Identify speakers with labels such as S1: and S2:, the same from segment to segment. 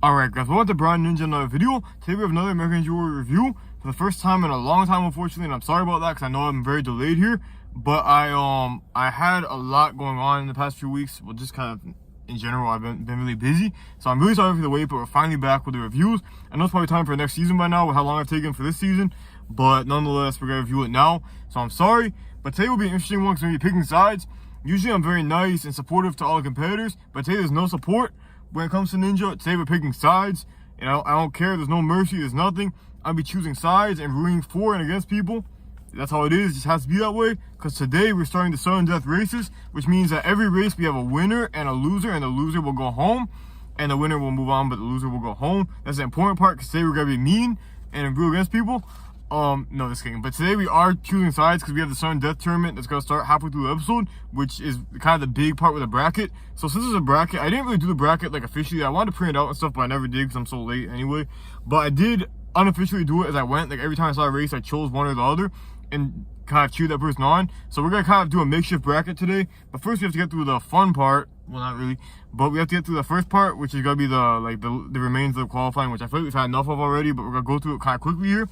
S1: Alright guys, welcome to Brian Ninja another video. Today we have another American Jewelry review for the first time in a long time, unfortunately, and I'm sorry about that because I know I'm very delayed here. But I had a lot going on in the past few weeks. Well, just kind of in general, I've been really busy. So I'm really sorry for the wait, but we're finally back with the reviews. I know it's probably time for next season by now with how long I've taken for this season, but nonetheless, we're gonna review it now. So I'm sorry, but today will be an interesting one because we're gonna be picking sides. Usually I'm very nice and supportive to all the competitors, but today there's no support. When it comes to Ninja, today we're picking sides, and I don't care. There's no mercy. There's nothing. I'll be choosing sides and rooting for and against people. That's how it is. It just has to be that way. Because today we're starting the sudden death races, which means that every race we have a winner and a loser, and the loser will go home, and the winner will move on, but the loser will go home. That's the important part. Because today we're gonna be mean and root against people. No, just kidding. But today we are choosing sides because we have the sudden death tournament that's gonna start halfway through the episode, which is kind of the big part with the bracket. So since it's a bracket, I didn't really do the bracket like officially. I wanted to print it out and stuff, but I never did because I'm so late anyway. But I did unofficially do it as I went. Like every time I saw a race, I chose one or the other and kind of cheered that person on. So we're gonna kind of do a makeshift bracket today. But first we have to get through the fun part. Well, not really, but we have to get through the first part, which is gonna be the remains of the qualifying, which I feel like we've had enough of already. But we're gonna go through it kind of quickly here.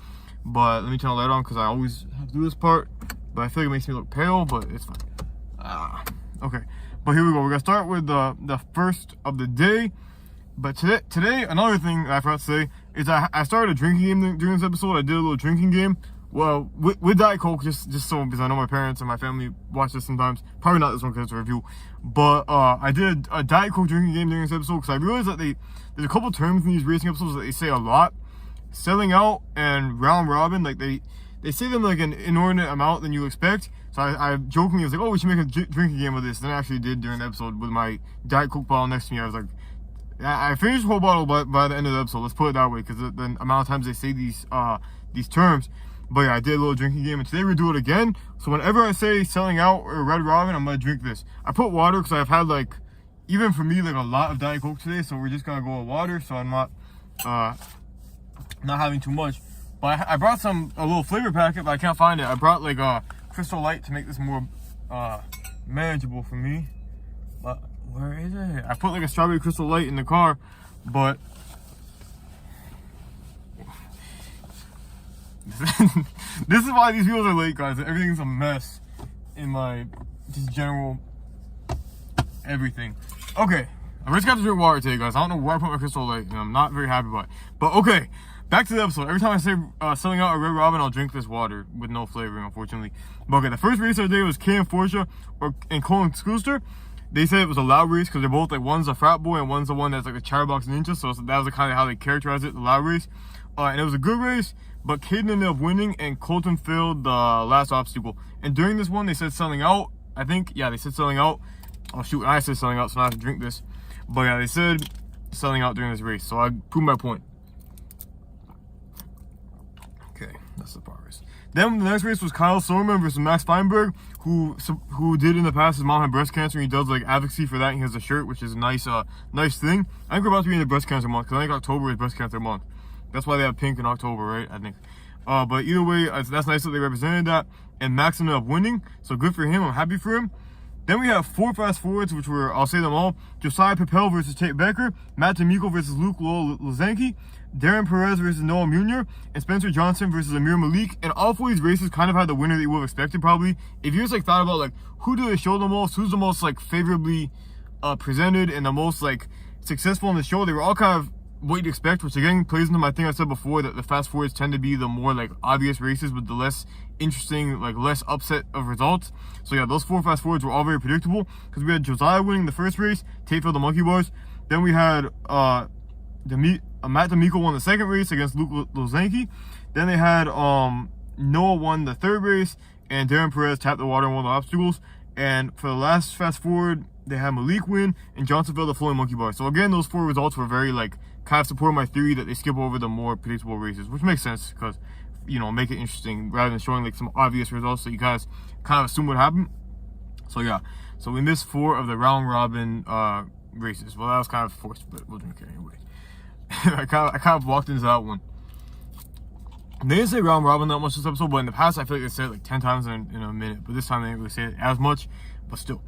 S1: But let me turn the light on because I always have to do this part. But I feel like it makes me look pale, but it's fine. Okay, but here we go. We're gonna start with the first of the day. But today, another thing I forgot to say is I started a drinking game during this episode. I did a little drinking game. Well, with Diet Coke, just so because I know my parents and my family watch this sometimes. Probably not this one because it's a review. But I did a Diet Coke drinking game during this episode because I realized that there's a couple terms in these racing episodes that they say a lot. Selling out and round robin, like they say them like an inordinate amount than you expect. So I jokingly was like, oh, we should make a drinking game of this. Then I actually did during the episode with my Diet Coke bottle next to me. I was like, I finished the whole bottle by the end of the episode. Let's put it that way, because the amount of times they say these terms. But yeah, I did a little drinking game, and today we do it again. So whenever I say selling out or red robin, I'm gonna drink this. I put water because I've had like, even for me, like a lot of Diet Coke today. So we're just gonna go with water. So I'm not having too much. But I brought a little flavor packet, but I can't find it. I brought like a Crystal Light to make this more manageable for me. But where is it? I put like a strawberry Crystal Light in the car, but this is why these videos are late, guys. Everything's a mess in my just general everything. Okay, I just got to drink water today, guys. I don't know where I put my Crystal Light, and I'm not very happy about it. But okay, back to the episode. Every time I say selling out a red robin, I'll drink this water with no flavoring, unfortunately. But okay, the first race of the day was Kay and Forcia and Cole and Scooster. They said it was a loud race because they're both like, one's a frat boy and one's the one that's like a chatterbox ninja. So that was kind of how they characterized it, the loud race. And it was a good race, but Caden ended up winning and Colton failed the last obstacle. And during this one, they said selling out. I think, yeah, they said selling out. Oh shoot, I said selling out, so now I have to drink this. But yeah, they said selling out during this race, so I proved my point. Okay, that's the progress. Then the next race was Kyle Soderman versus Max Feinberg, who did in the past, his mom had breast cancer, and he does like advocacy for that. And he has a shirt, which is a nice thing. I think we're about to be in the breast cancer month, because I think October is breast cancer month. That's why they have pink in October, right? I think. But either way, that's nice that they represented that. And Max ended up winning, so good for him. I'm happy for him. Then we have 4 fast forwards, which were, I'll say them all: Josiah Papel versus Tate Becker, Matt D'Amico versus Luke Lozanki, Darren Perez versus Noah Munier, and Spencer Johnson versus Amir Malik. And all 4 of these races kind of had the winner that you would have expected, probably. If you just like thought about like who do they show the most, who's the most like favorably presented and the most like successful in the show, they were all kind of what you'd expect, which again plays into my thing I said before, that the fast forwards tend to be the more like obvious races with the less interesting, like less upset of results. So yeah, those 4 fast forwards were all very predictable because we had Josiah winning the first race, Tate failed the monkey bars. Then we had Matt D'Amico won the second race against Luke Lozanki. Then they had Noah won the third race, and Darren Perez tapped the water in one of the obstacles. And for the last fast forward, they had Malik win and Johnson failed the floating monkey bar. So again, those 4 results were very like kind of support my theory that they skip over the more predictable races, which makes sense because, you know, make it interesting rather than showing like some obvious results that you guys kind of assume would happen. So yeah, so we missed 4 of the round robin races. Well, that was kind of forced, but we'll drink it anyway. I kind of walked into that one. They didn't say round robin that much this episode, but in the past I feel like they said it like 10 times in a minute. But this time they didn't really say it as much, but still.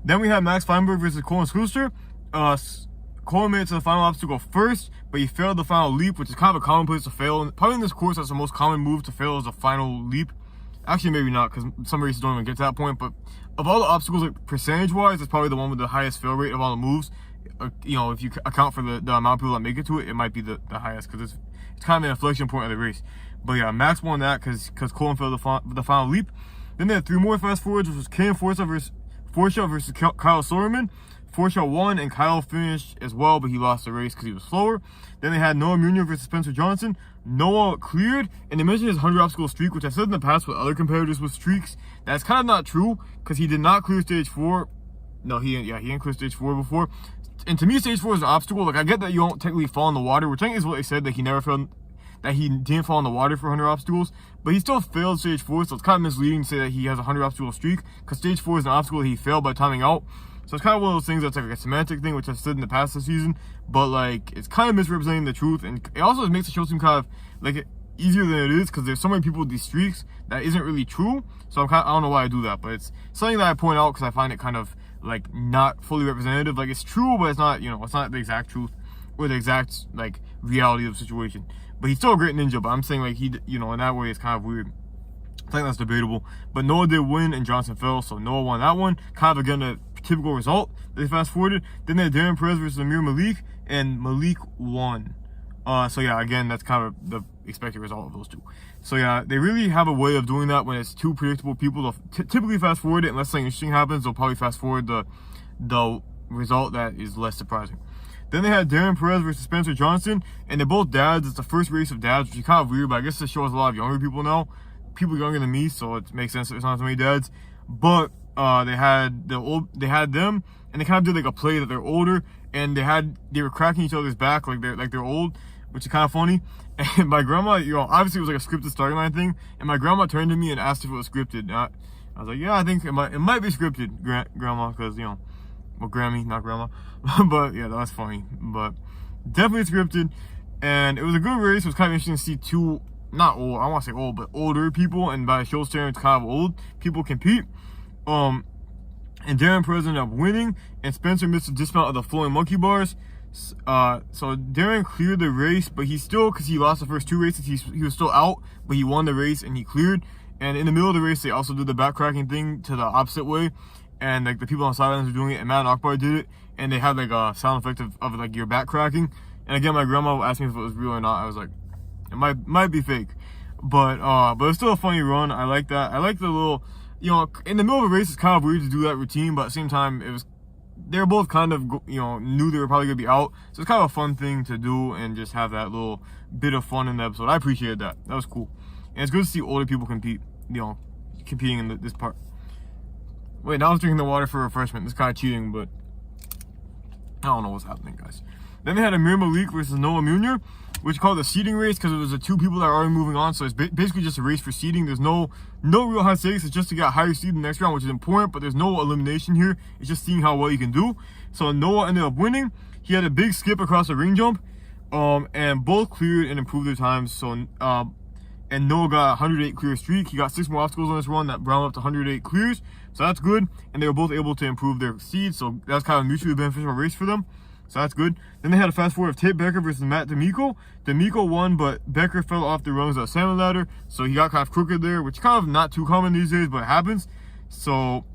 S1: Then we had Max Feinberg versus Colin Scooster. Cole made it to the final obstacle first, but he failed the final leap, which is kind of a common place to fail. And probably in this course, that's the most common move to fail is a final leap. Actually, maybe not, because some races don't even get to that point. But of all the obstacles, like percentage-wise, it's probably the one with the highest fail rate of all the moves. You know, if you account for the amount of people that make it to it, it might be the highest, because it's kind of an inflection point of the race. But yeah, Max won that because Cole failed the final leap. Then they had 3 more fast forwards, which was Ken Forza versus Kyle Soderman. Forshaw won, and Kyle finished as well, but he lost the race because he was slower. Then they had Noah Munier versus Spencer Johnson. Noah cleared, and they mentioned his 100 obstacle streak, which I said in the past with other competitors with streaks. That's kind of not true, because he did not clear stage 4. No, he didn't clear stage 4 before. And to me, stage 4 is an obstacle. Like, I get that you don't technically fall in the water, which I think is what they said, that he didn't fall in the water for 100 obstacles, but he still failed stage 4, so it's kind of misleading to say that he has a 100 obstacle streak, because stage 4 is an obstacle that he failed by timing out. So it's kind of one of those things that's like a semantic thing, which I've said in the past this season, but like it's kind of misrepresenting the truth, and it also makes the show seem kind of like easier than it is, because there's so many people with these streaks that isn't really true. So I don't know why I do that, but it's something that I point out because I find it kind of like not fully representative. Like, it's true, but it's not, you know, it's not the exact truth or the exact like reality of the situation. But he's still a great ninja, but I'm saying like you know, in that way it's kind of weird. I think that's debatable. But Noah did win and Johnson fell, so Noah won that one. Kind of again a typical result. They fast forwarded. Then they had Darren Perez versus Amir Malik, and Malik won. So yeah, again, that's kind of the expected result of those two. So yeah, they really have a way of doing that when it's two predictable people. They'll typically fast forward it unless something interesting happens. They'll probably fast forward the result that is less surprising. Then they had Darren Perez versus Spencer Johnson, and they're both dads. It's the first race of dads, which is kind of weird, but I guess this shows a lot of younger people now. People younger than me, so it makes sense there's not so many dads. But they had them, and they kind of did like a play that they're older, and they were cracking each other's back like they're old, which is kind of funny. And my grandma, you know, obviously it was like a scripted starting line thing, and my grandma turned to me and asked if it was scripted. And I was like, yeah, I think it might be scripted, grandma, because, you know, well, Grammy, not grandma. But yeah, that's funny. But definitely scripted, and it was a good race. It was kind of interesting to see two, not old, I don't want to say old, but older people, and by show standards, kind of old people compete. And Darren Perez ended up winning, and Spencer missed a dismount of the flowing monkey bars. So Darren cleared the race, but he still, because he lost the first 2 races, he was still out, but he won the race and he cleared. And in the middle of the race, they also did the backcracking thing to the opposite way, and like the people on the sidelines were doing it, and Matt and Akbar did it, and they had like a sound effect of like your backcracking. And again, my grandma asked me if it was real or not. I was like, it might be fake, but it's still a funny run. I like that. I like the little, you know, in the middle of a race, it's kind of weird to do that routine, but at the same time, they were both kind of, you know, knew they were probably gonna be out, so it's kind of a fun thing to do and just have that little bit of fun in the episode. I appreciated that. That was cool, and it's good to see older people compete, you know, competing in this part. Wait, now I was drinking the water for refreshment. This is kind of cheating, but I don't know what's happening, guys. Then they had Amir Malik versus Noah Munier, which is called the seeding race because it was the 2 people that are already moving on. So it's basically just a race for seeding. There's no real high stakes. It's just to get higher seed in the next round, which is important, but there's no elimination here. It's just seeing how well you can do. So Noah ended up winning. He had a big skip across the ring jump, and both cleared and improved their times. So and Noah got a 108 clear streak. He got 6 more obstacles on this run that brought him up to 108 clears. So that's good. And they were both able to improve their seed. So that's kind of a mutually beneficial race for them. So that's good. Then they had a fast forward of Tate Becker versus Matt D'Amico. D'Amico won, but Becker fell off the rungs of the salmon ladder. So he got kind of crooked there, which is kind of not too common these days, but it happens. So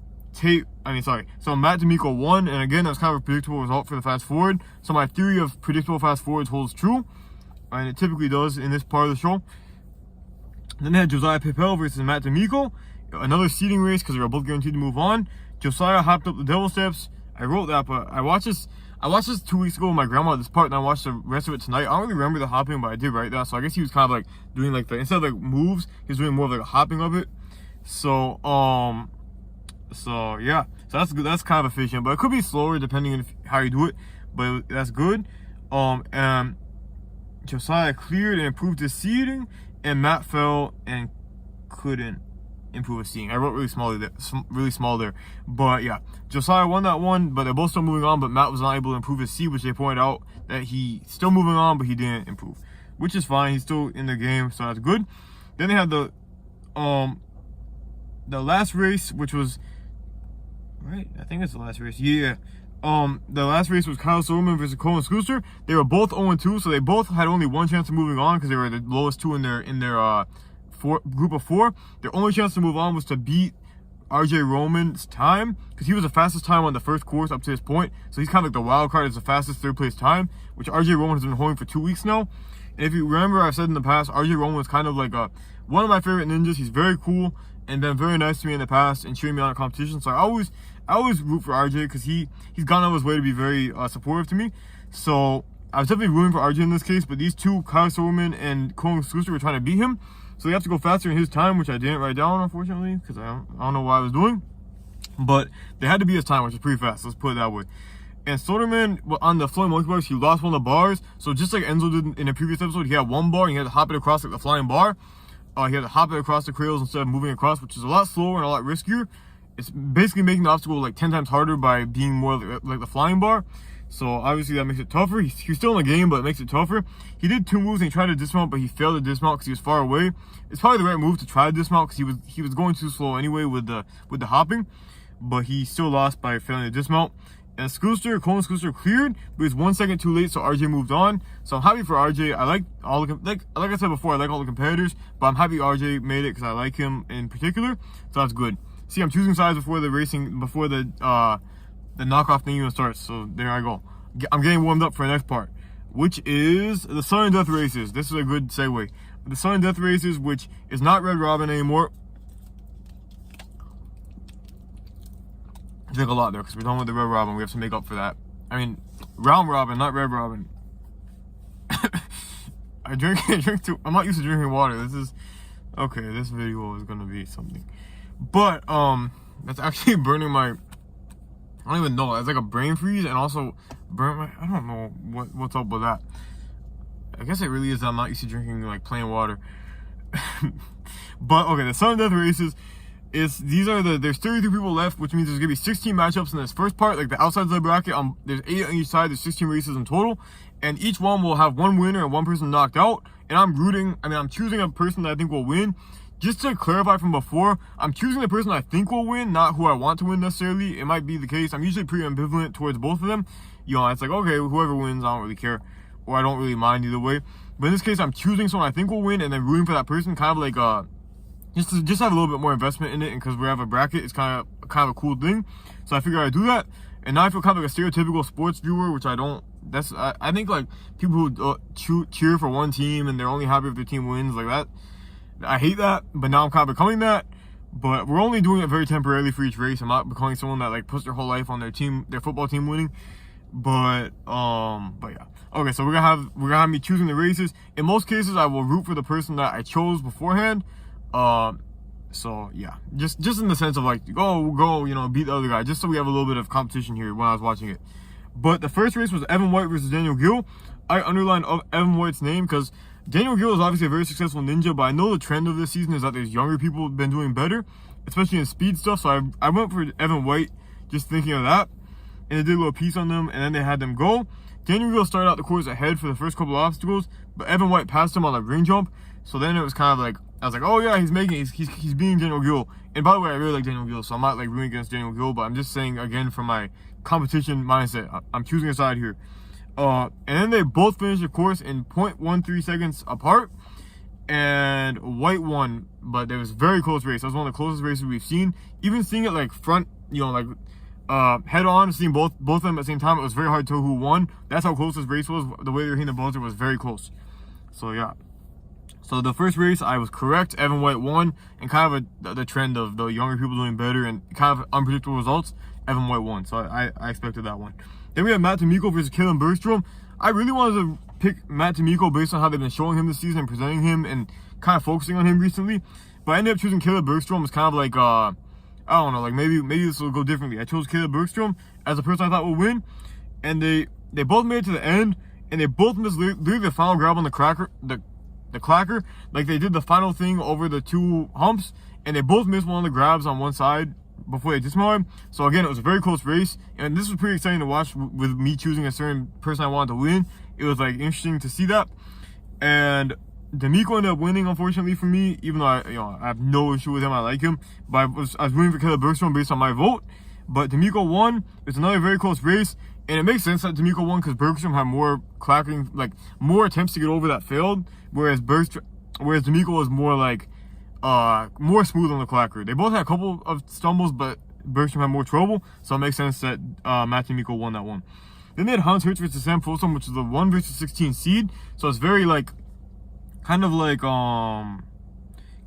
S1: Matt D'Amico won. And again, that was kind of a predictable result for the fast forward. So my theory of predictable fast forwards holds true. And it typically does in this part of the show. Then they had Josiah Pipel versus Matt D'Amico. Another seeding race because they were both guaranteed to move on. Josiah hopped up the devil steps. I wrote that, but I watched this 2 weeks ago with my grandma, this part, and I watched the rest of it tonight. I don't really remember the hopping, but I did write that. So I guess he was kind of like doing like instead of like moves, he was doing more of like a hopping of it. So yeah. So that's good. That's kind of efficient, but it could be slower depending on how you do it. But that's good. And Josiah cleared and improved his seeding, and Matt fell and couldn't improve his seeding. I wrote really small there. But yeah, Josiah won that one, but they're both still moving on, but Matt was not able to improve his seed, which they pointed out that he's still moving on, but he didn't improve, which is fine. He's still in the game, so that's good. Then they had the last race, which was, right, I think it's the last race. Yeah. the last race was Kyle Silverman versus Colin Scooster. They were both 0-2, so they both had only one chance of moving on because they were the lowest two in their group of 4. Their only chance to move on was to beat RJ Roman's time, because he was the fastest time on the first course up to this point. So he's kind of like the wild card as the fastest third place time, which RJ Roman has been holding for 2 weeks now. And if you remember, I've said in the past, RJ Roman was kind of like one of my favorite ninjas. He's very cool and been very nice to me in the past and cheering me on at competition. So I always root for RJ because he's gone out of his way to be very supportive to me. So I was definitely rooting for RJ in this case, but these two, Kyle Silverman and Colin Scooster, were trying to beat him. So they have to go faster in his time, which I didn't write down, unfortunately, because I don't know what I was doing. But they had to beat his time, which is pretty fast. Let's put it that way. And Soderman, on the flying monkey bars, he lost one of the bars. So just like Enzo did in a previous episode, he had one bar and he had to hop it across like the flying bar. He had to hop it across the cradles instead of moving across, which is a lot slower and a lot riskier. It's basically making the obstacle like 10 times harder by being more like the flying bar. So obviously that makes it tougher. He's still in the game, but it makes it tougher. He did 2 moves and he tried to dismount, but he failed to dismount because he was far away. It's probably the right move to try to dismount because he was going too slow anyway with the hopping, but he still lost by failing to dismount. And Colin Scooster cleared, but he was 1 second too late, so RJ moved on. So I'm happy for RJ. I like all the like I said before, I like all the competitors, but I'm happy RJ made it because I like him in particular. So that's good. See, I'm choosing sides before the knockoff thing even starts. So there I go. I'm getting warmed up for the next part, which is the Sun and Death races. This is a good segue. The Sun and Death races, which is not Red Robin anymore. I drink a lot there because we're done with the Red Robin. We have to make up for that. I mean, Round Robin, not Red Robin. I drink too. I'm not used to drinking water. This is okay. This video is gonna be something, but that's actually burning my. I don't even know. It's like a brain freeze and also burn my. I don't know what's up with that. I guess it really is. I'm not used to drinking like plain water. But okay, the Sun and Death races. There's 33 people left, which means there's gonna be 16 matchups in this first part, like the outside of the bracket. There's 8 on each side. There's 16 races in total, and each one will have one winner and one person knocked out. And I'm choosing a person that I think will win. Just to clarify from before, I'm choosing the person I think will win, not who I want to win necessarily. It might be the case. I'm usually pretty ambivalent towards both of them. It's like, okay, whoever wins, I don't really care, or I don't really mind either way. But in this case, I'm choosing someone I think will win and then rooting for that person, kind of like just have a little bit more investment in it, and because we have a bracket, it's kind of a cool thing. So I figured I'd do that, and now I feel kind of like a stereotypical sports viewer, which I don't. I think like people who cheer for one team and they're only happy if their team wins, like that. I hate that, but now I'm kind of becoming that. But we're only doing it very temporarily for each race. I'm not becoming someone that like puts their whole life on their football team winning. But yeah. Okay, so we're gonna have me choosing the races. In most cases, I will root for the person that I chose beforehand. So yeah, just in the sense of like, go, beat the other guy, just so we have a little bit of competition here when I was watching it. But the first race was Evan White versus Daniel Gill. I underlined Evan White's name because Daniel Gill is obviously a very successful ninja, but I know the trend of this season is that there's younger people who've been doing better, especially in speed stuff. So I went for Evan White just thinking of that, and they did a little piece on them, and then they had them go. Daniel Gill started out the course ahead for the first couple of obstacles, but Evan White passed him on the green jump. So then it was kind of like, I was like, oh yeah, he's beating Daniel Gill. And by the way, I really like Daniel Gill, so I'm not like rooting against Daniel Gill, but I'm just saying again from my competition mindset, I'm choosing a side here. And then they both finished the course in 0.13 seconds apart, and White won, but it was a very close race. That was one of the closest races we've seen. Even seeing it like front, head on, seeing both of them at the same time, it was very hard to tell who won. That's how close this race was. The way they were hitting the buzzer was very close. So yeah. So the first race, I was correct. Evan White won, and kind of the trend of the younger people doing better and kind of unpredictable results, Evan White won. So I expected that one. Then we have Matt D'Amico versus Kalen Bergstrom. I really wanted to pick Matt D'Amico based on how they've been showing him this season and presenting him and kind of focusing on him recently. But I ended up choosing Caleb Bergstrom as kind of like, I don't know, like maybe this will go differently. I chose Caleb Bergstrom as a person I thought would win, and they both made it to the end, and they both missed literally the final grab on the clacker. Like they did the final thing over the 2 humps, and they both missed one of the grabs on one side before they dismounted. So again, it was a very close race, and this was pretty exciting to watch with me choosing a certain person I wanted to win. It was like interesting to see that. And D'Amico ended up winning, unfortunately for me, even though I have no issue with him. I like him, but I was rooting for Caleb Bergstrom based on my vote. But D'Amico won. It's another very close race. And it makes sense that D'Amico won because Bergstrom had more clacking, like more attempts to get over that failed, whereas D'Amico was more like more smooth on the clacker. They both had a couple of stumbles, but Bergstrom had more trouble, so it makes sense that Matt D'Amico won that one. Then they had Hans Hertz versus Sam Folsom, which is the 1 versus 16 seed. So it's very like kind of like one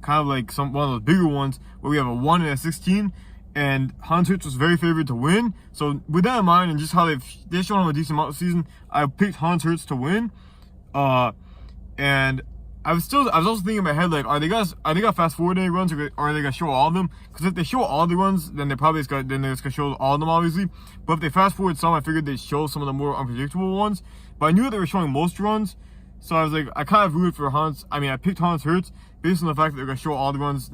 S1: of those bigger ones where we have a 1 and a 16. And Hans Hertz was very favored to win. So with that in mind, and just how they've shown him a decent amount of season, I picked Hans Hertz to win. And I was also thinking in my head, like, are they gonna fast forward any runs, or are they gonna show all of them? Because if they show all the runs, then they're just gonna show all of them, obviously. But if they fast forward some, I figured they'd show some of the more unpredictable ones. But I knew that they were showing most runs, so I was like, I kind of rooted for Hans. I mean, I picked Hans Hertz based on the fact that they're gonna show all the runs,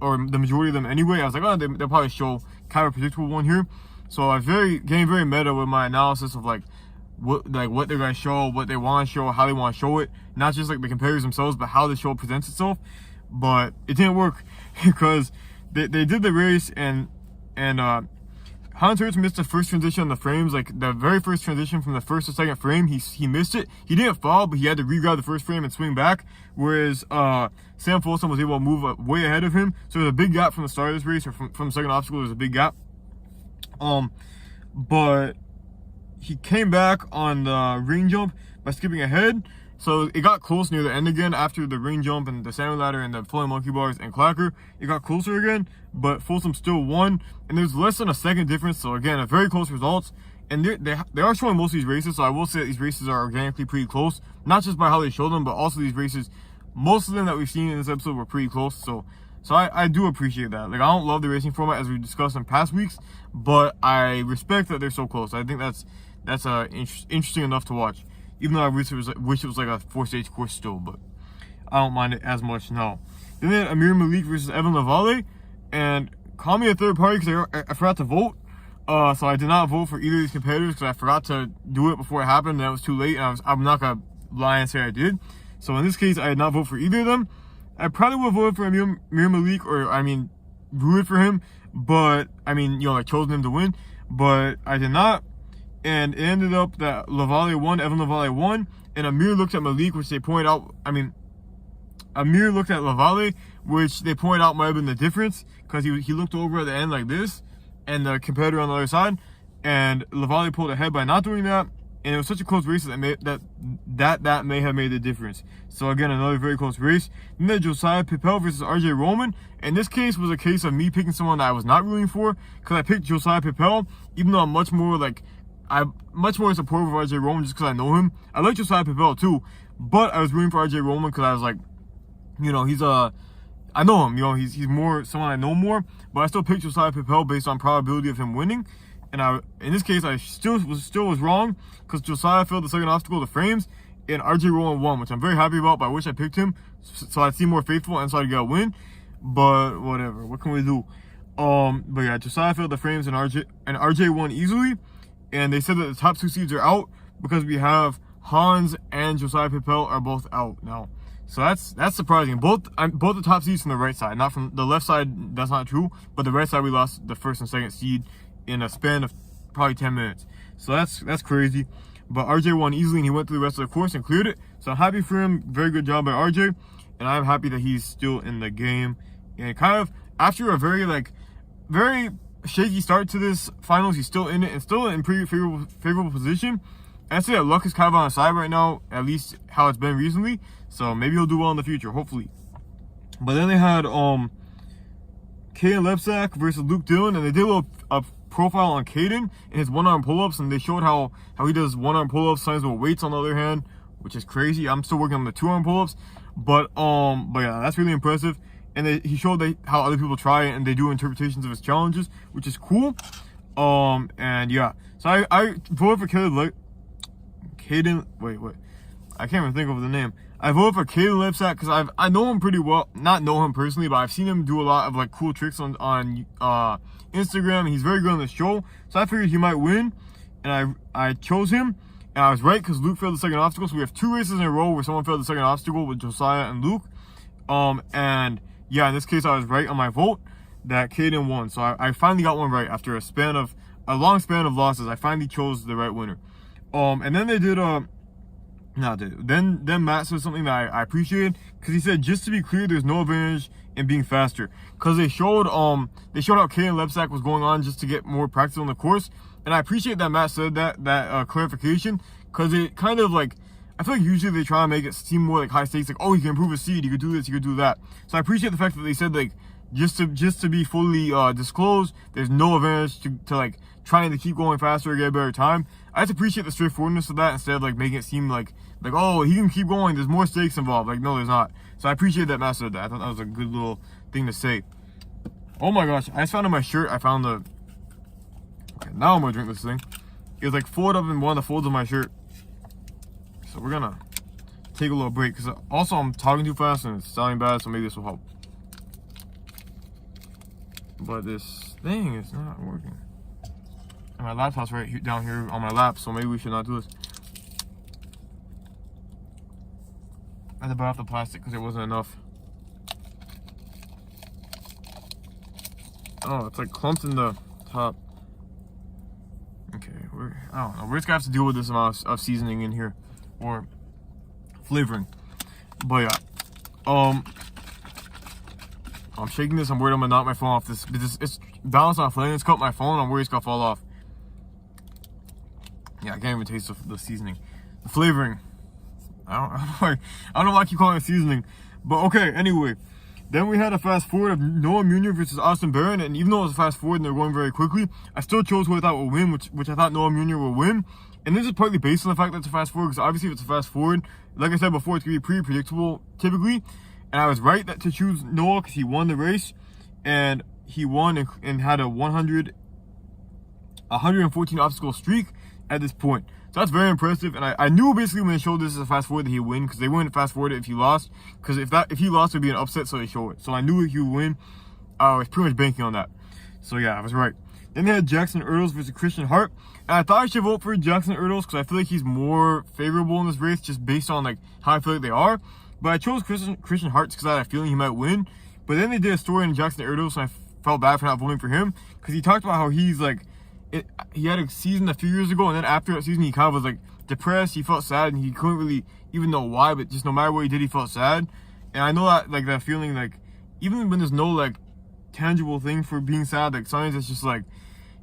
S1: or the majority of them anyway. I was like, oh, they'll probably show kind of a predictable one here. So I was getting very meta with my analysis of like what they're gonna show, what they want to show, how they want to show it, not just like the competitors themselves, but how the show presents itself. But it didn't work because they did the race and Hans Hertz missed the first transition on the frames, like the very first transition from the first to second frame. He missed it. He didn't fall, but he had to re-grab the first frame and swing back. Whereas Sam Folsom was able to move way ahead of him. So there's a big gap from the start of this race, or from the second obstacle. There's a big gap. But he came back on the ring jump by skipping ahead. So it got close near the end again after the ring jump and the salmon ladder and the floating monkey bars and clacker. It got closer again, but Folsom still won. And there's less than a second difference. So again, a very close results. And they are showing most of these races. So I will say that these races are organically pretty close. Not just by how they show them, but also these races, most of them that we've seen in this episode were pretty close. So I do appreciate that. Like, I don't love the racing format as we discussed in past weeks, but I respect that they're so close. I think that's interesting enough to watch. Even though I wish it was like a 4-stage course still, but I don't mind it as much now. Then they had Amir Malik versus Evan Lavalley, and call me a third party because I forgot to vote. So I did not vote for either of these competitors because I forgot to do it before it happened, and that was too late, and I'm not gonna lie and say I did. So in this case, I did not vote for either of them. I probably would have voted for Amir Malik, or I mean, rooted for him, but I mean, like chosen him to win, but I did not. And it ended up that Lavalley won, Evan Lavalley won, and Amir looked at Malik, which they pointed out, Amir looked at Lavalley, which they pointed out might have been the difference, because he looked over at the end like this, and the competitor on the other side, and Lavalley pulled ahead by not doing that, and it was such a close race that may have made the difference. So again, another very close race. Then there's Josiah Pippel versus RJ Roman, and this case was a case of me picking someone that I was not rooting for, because I picked Josiah Pippel, even though I'm much more supportive of RJ Roman just because I know him. I like Josiah Pippel too, but I was rooting for RJ Roman because I was like, I know him, he's more someone I know more, but I still picked Josiah Pippel based on probability of him winning. And in this case, I still was wrong because Josiah failed the second obstacle, the frames, and RJ Roman won, which I'm very happy about, but I wish I picked him so I'd seem more faithful and so I'd get a win. But whatever, what can we do? But yeah, Josiah failed the frames and RJ won easily. And they said that the top 2 seeds are out because we have Hans and Josiah Pippel are both out now. So that's surprising. Both the top seeds from the right side, not from the left side. That's not true. But the right side, we lost the first and second seed in a span of probably 10 minutes. So that's crazy. But RJ won easily, and he went through the rest of the course and cleared it. So I'm happy for him. Very good job by RJ, and I'm happy that he's still in the game. And kind of after a very shaky start to this finals, he's still in it and still in pretty favorable position. And I say that luck is kind of on his side right now, at least how it's been recently. So maybe he'll do well in the future, hopefully. But then they had Caden Lepsack versus Luke Dillon, and they did a profile on Caden and his one-arm pull-ups, and they showed how he does one-arm pull-ups, sometimes with weights on the other hand, which is crazy. I'm still working on the 2-arm pull-ups, but yeah, that's really impressive. And he showed how other people try it and they do interpretations of his challenges, which is cool. And yeah, so I voted for Caden. Wait, I can't even think of the name. I voted for Caden Lepsack because I know him pretty well. Not know him personally, but I've seen him do a lot of like cool tricks on Instagram. He's very good on the show, so I figured he might win, and I chose him. And I was right because Luke failed the second obstacle. So we have 2 races in a row where someone failed the second obstacle with Josiah and Luke. And yeah, in this case, I was right on my vote. that Caden won. So I finally got one right after a long span of losses. I finally chose the right winner. And then they did then Matt said something that I appreciated, because he said, just to be clear, there's no advantage in being faster, because they showed how Caden Lebsack was going on just to get more practice on the course. And I appreciate that Matt said that clarification, because it kind of like, I feel like usually they try to make it seem more like high stakes, like, oh, he can improve his seed, he could do this, he could do that. So I appreciate the fact that they said, like, just to be fully disclosed, there's no advantage to like trying to keep going faster or get a better time. I just appreciate the straightforwardness of that, instead of like making it seem like oh, he can keep going, there's more stakes involved. Like, no, there's not. So I appreciate that Matt said that. I thought that was a good little thing to say. Oh my gosh, I just found in my shirt, okay, now I'm gonna drink this thing. It was like folded up in one of the folds of my shirt. So we're gonna take a little break, because also I'm talking too fast and it's sounding bad, so maybe this will help. But this thing is not working. And my laptop's right down here on my lap, so maybe we should not do this. I had to buy off the plastic because it wasn't enough. Oh, it's like clumped in the top. Okay, I don't know. We're just gonna have to deal with this amount of seasoning in here, or flavoring. But yeah, I'm shaking this. I'm worried I'm gonna knock my phone off. It's balanced on a flame. It's cut my phone. I'm worried it's gonna fall off. Yeah, I can't even taste the seasoning. The flavoring. I don't know why I keep calling it seasoning. But okay, anyway. Then we had a fast forward of Noah Munier versus Austin Barron. And even though it was a fast forward and they're going very quickly, I still chose who I thought would win, which I thought Noah Munier would win. And this is partly based on the fact that it's a fast forward, because obviously if it's a fast forward, like I said before, it's going to be pretty predictable typically. And I was right to choose Noah because he won the race. And he won and had a 114 obstacle streak at this point. So that's very impressive, and I knew basically when they showed this as a fast forward that he would win, because they wouldn't fast forward it if he lost, because if he lost it would be an upset, so they show it. So I knew he would win. I was pretty much banking on that. So yeah, I was right. Then they had Jackson Ertles versus Christian Hart, and I thought I should vote for Jackson Ertles because I feel like he's more favorable in this race just based on like how I feel like they are. But I chose Christian Hart because I had a feeling he might win. But then they did a story on Jackson Ertles, and I felt bad for not voting for him, because he talked about how he's like, he had a season a few years ago, and then after that season he kind of was like depressed, he felt sad, and he couldn't really even know why, but just no matter what he did, he felt sad. And I know that like that feeling, like even when there's no like tangible thing for being sad, like sometimes it's just like,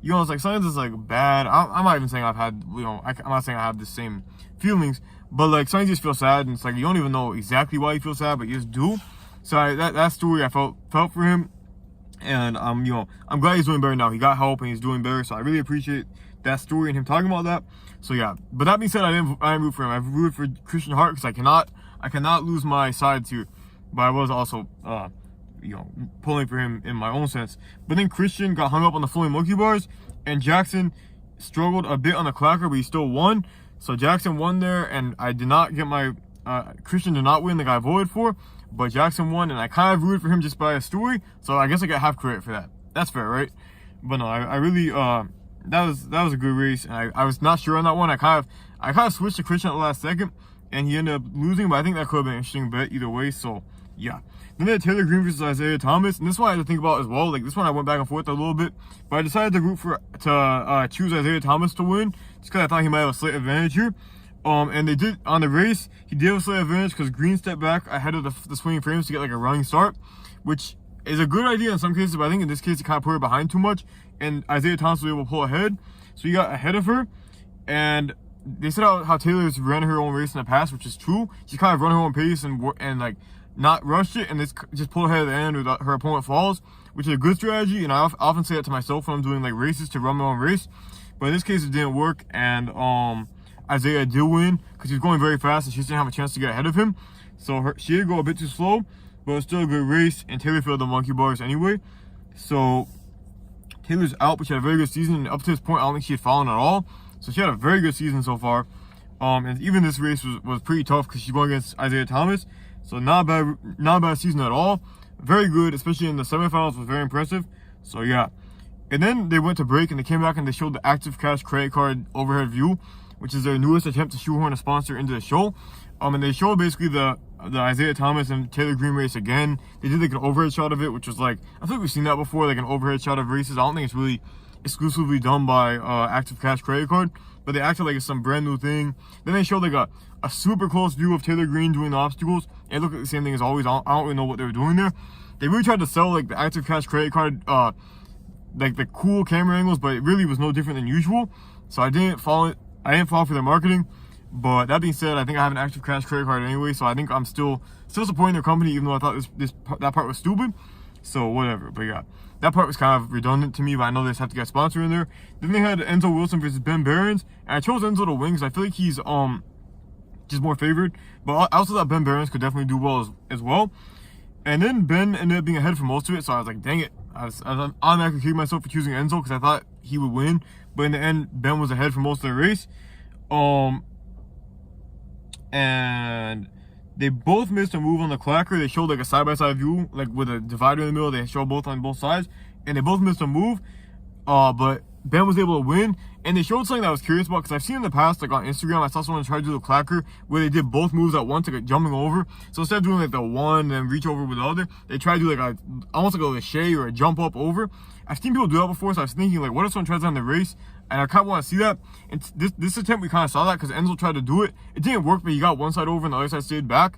S1: you know, it's like sometimes it's like bad. I'm not even saying I've had, you know, I'm not saying I have the same feelings, but like sometimes you just feel sad, and it's like you don't even know exactly why you feel sad, but you just do. So that story, I felt for him. And you know, I'm glad he's doing better now. He got help and he's doing better, so I really appreciate that story and him talking about that. So yeah, but that being said, I didn't root for him. I rooted for Christian Hart because I cannot lose my sides here. But I was also you know, pulling for him in my own sense. But then Christian got hung up on the floating monkey bars, and Jackson struggled a bit on the clacker, but he still won. So Jackson won there, and I did not get my Christian did not win the guy I voted for. But Jackson won, and I kind of rooted for him just by a story, so I guess I got half credit for that. That's fair, right? But no, I really that was a good race, and I was not sure on that one. I kind of switched to Christian at the last second, and he ended up losing, but I think that could have been an interesting bet either way. So yeah. Then they had Taylor Green versus Isaiah Thomas, and this one I had to think about as well. Like this one I went back and forth a little bit, but I decided to choose Isaiah Thomas to win, just because I thought he might have a slight advantage here. And they did, on the race, he did have a slight advantage because Green stepped back ahead of the swinging frames to get like a running start, which is a good idea in some cases, but I think in this case it kind of put her behind too much, and Isaiah Thomas was able to pull ahead, so he got ahead of her. And they said how Taylor's ran her own race in the past, which is true. She kind of run her own pace and like not rushed it, and just pull ahead at the end without her opponent falls, which is a good strategy, and I often say that to myself when I'm doing like races, to run my own race. But in this case it didn't work, and Isaiah did win because he was going very fast and she didn't have a chance to get ahead of him. So she did go a bit too slow, but it was still a good race, and Taylor failed the monkey bars anyway. So Taylor's out, but she had a very good season, and up to this point I don't think she had fallen at all. So she had a very good season so far. And even this race was pretty tough because she's going against Isaiah Thomas. So not a bad season at all. Very good, especially in the semifinals, was very impressive. So yeah. And then they went to break, and they came back and they showed the Active Cash credit card overhead view, which is their newest attempt to shoehorn a sponsor into the show. And they showed basically the Isaiah Thomas and Taylor Green race again. They did like an overhead shot of it, which was like, I think we've seen that before, like an overhead shot of races. I don't think it's really exclusively done by Active Cash Credit Card, but they acted like it's some brand new thing. Then they showed like a super close view of Taylor Green doing the obstacles. It looked like the same thing as always. I don't really know what they were doing there. They really tried to sell like the Active Cash Credit Card, like the cool camera angles, but it really was no different than usual. So I didn't fall for their marketing. But that being said, I think I have an Active Cash Credit Card anyway, so I think I'm still supporting their company, even though I thought that part was stupid. So whatever. But yeah, that part was kind of redundant to me, but I know they just have to get a sponsor in there. Then they had Enzo Wilson versus Ben Behrens, and I chose Enzo to win because I feel like he's just more favored. But I also thought Ben Behrens could definitely do well as well. And then Ben ended up being ahead for most of it, so I was like, dang it. I was automatically kicking myself for choosing Enzo because I thought he would win. But in the end, Ben was ahead for most of the race. And they both missed a move on the clacker. They showed like a side-by-side view, like with a divider in the middle. They showed both on both sides, and they both missed a move. But Ben was able to win, and they showed something that I was curious about because I've seen in the past, like on Instagram, I saw someone try to do the clacker where they did both moves at once, like jumping over. So instead of doing like the one and then reach over with the other, they tried to do like almost like a lachey or a jump up over. I've seen people do that before, so I was thinking like, what if someone tries that in the race? And I kind of want to see that. And this attempt, we kind of saw that because Enzo tried to do it. It didn't work, but he got one side over and the other side stayed back.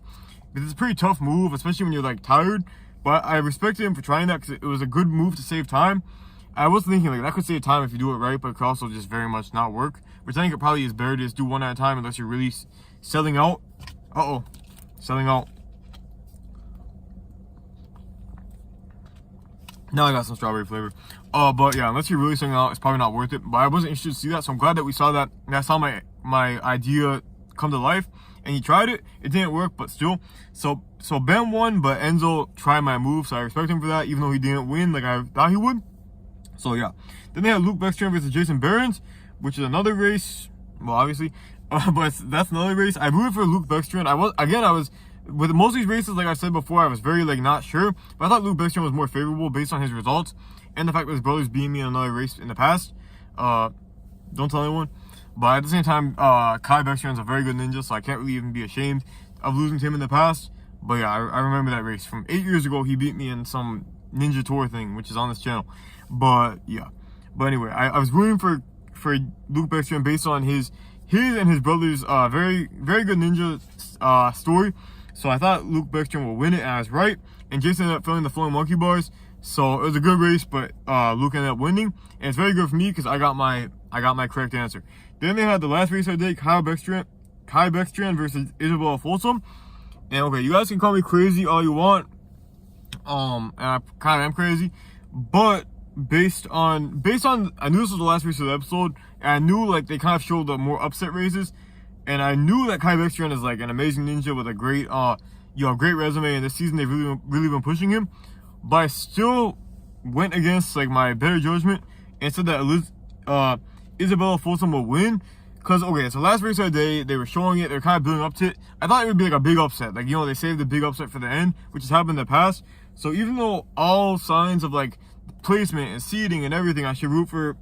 S1: But it's a pretty tough move, especially when you're like tired. But I respected him for trying that because it was a good move to save time. I was thinking like that could save time if you do it right, but it could also just very much not work. Which I think it probably is better to just do one at a time unless you're really selling out. Selling out. Now I got some strawberry flavor. But yeah, unless you're really selling out, it's probably not worth it. But I wasn't interested to see that, so I'm glad that we saw that. And I saw my idea come to life, and he tried it. It didn't work, but still. So Ben won, but Enzo tried my move, so I respect him for that, even though he didn't win like I thought he would. So yeah. Then they had Luke Beckstrand versus Jason Behrens, which is another race. Well, obviously, but that's another race. I rooted for Luke Beckstrand. I was with most of these races, like I said before, I was very like not sure, but I thought Luke Beckstrand was more favorable based on his results and the fact that his brother's beating me in another race in the past. Don't tell anyone. But at the same time, Kai Beckstrand's a very good ninja, so I can't really even be ashamed of losing to him in the past. But yeah, I remember that race from 8 years ago. He beat me in some Ninja Tour thing, which is on this channel. But yeah. But anyway, I was rooting for Luke Beckstrand based on his and his brother's very good ninja story. So I thought Luke Beckstrand would win it, and I was right. And Jason ended up filling the flowing monkey bars. So it was a good race, but Luke ended up winning. And it's very good for me because I got my correct answer. Then they had the last race of the day, Kai Beckstrand versus Isabella Folsom. And okay, you guys can call me crazy all you want. And I kind of am crazy. But based on I knew this was the last race of the episode, and I knew like they kind of showed the more upset races. And I knew that Kai Beckstrand is like an amazing ninja with a great great resume, and this season they've really been pushing him. But I still went against like my better judgment and said that Isabella Folsom will win. Cause okay, it's the last race of the day. They were showing it. They're kind of building up to it. I thought it would be like a big upset. Like, you know, they saved the big upset for the end, which has happened in the past. So even though all signs of like placement and seeding and everything, I should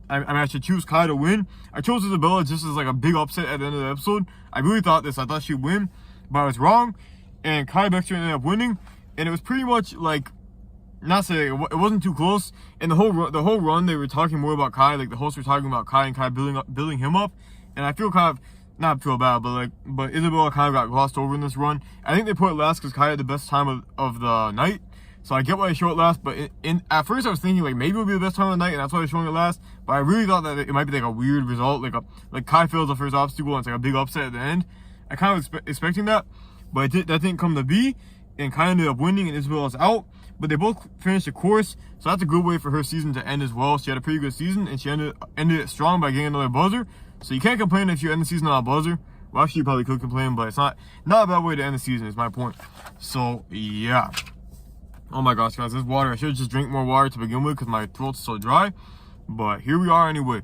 S1: I should choose Kai to win. I chose Isabella just as like a big upset at the end of the episode. I really thought this. I thought she'd win, but I was wrong. And Kai Beckstrand ended up winning. And it was pretty much like, not saying it wasn't too close. And the whole run, they were talking more about Kai. Like the hosts were talking about Kai and Kai building him up. And I feel kind of, not feel bad, but Isabella kind of got glossed over in this run. I think they put it last because Kai had the best time of the night. So I get why they show it last, but at first I was thinking like maybe it would be the best time of the night, and that's why they're showing it last. But I really thought that it might be like a weird result, like Kai fails the first obstacle and it's like a big upset at the end. I kind of was expecting that, but that didn't come to be, and Kai ended up winning and Isabella's out. But they both finished the course, so that's a good way for her season to end as well. She had a pretty good season, and she ended it strong by getting another buzzer. So you can't complain if you end the season on a buzzer. Well, actually, you probably could complain, but it's not a bad way to end the season, is my point. So, yeah. Oh my gosh, guys, this water, I should just drink more water to begin with because my throat's so dry. But here we are anyway.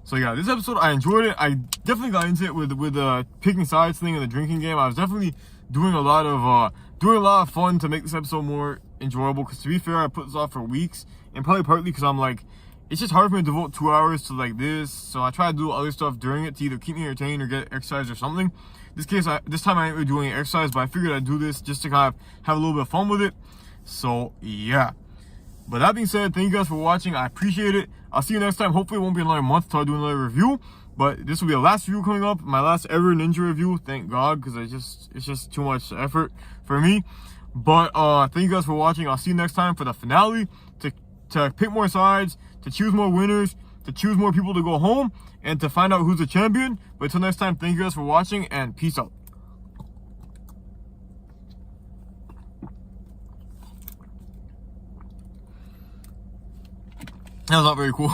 S1: So, yeah, this episode, I enjoyed it. I definitely got into it with the picking sides thing and the drinking game. I was definitely doing a lot of fun to make this episode more enjoyable. Because to be fair, I put this off for weeks. And probably partly because I'm like, it's just hard for me to devote 2 hours to like this. So I try to do other stuff during it to either keep me entertained or get exercise or something. This time I ain't really doing any exercise, but I figured I'd do this just to kind of have a little bit of fun with it. So yeah. But that being said, thank you guys for watching. I appreciate it. I'll see you next time. Hopefully it won't be another month till I do another review. But this will be the last review coming up. My last ever Ninja review. Thank God, because it's just too much effort for me. But thank you guys for watching. I'll see you next time for the finale. To pick more sides, to choose more winners, to choose more people to go home, and to find out who's the champion. But until next time, thank you guys for watching, and peace out. That was not very cool.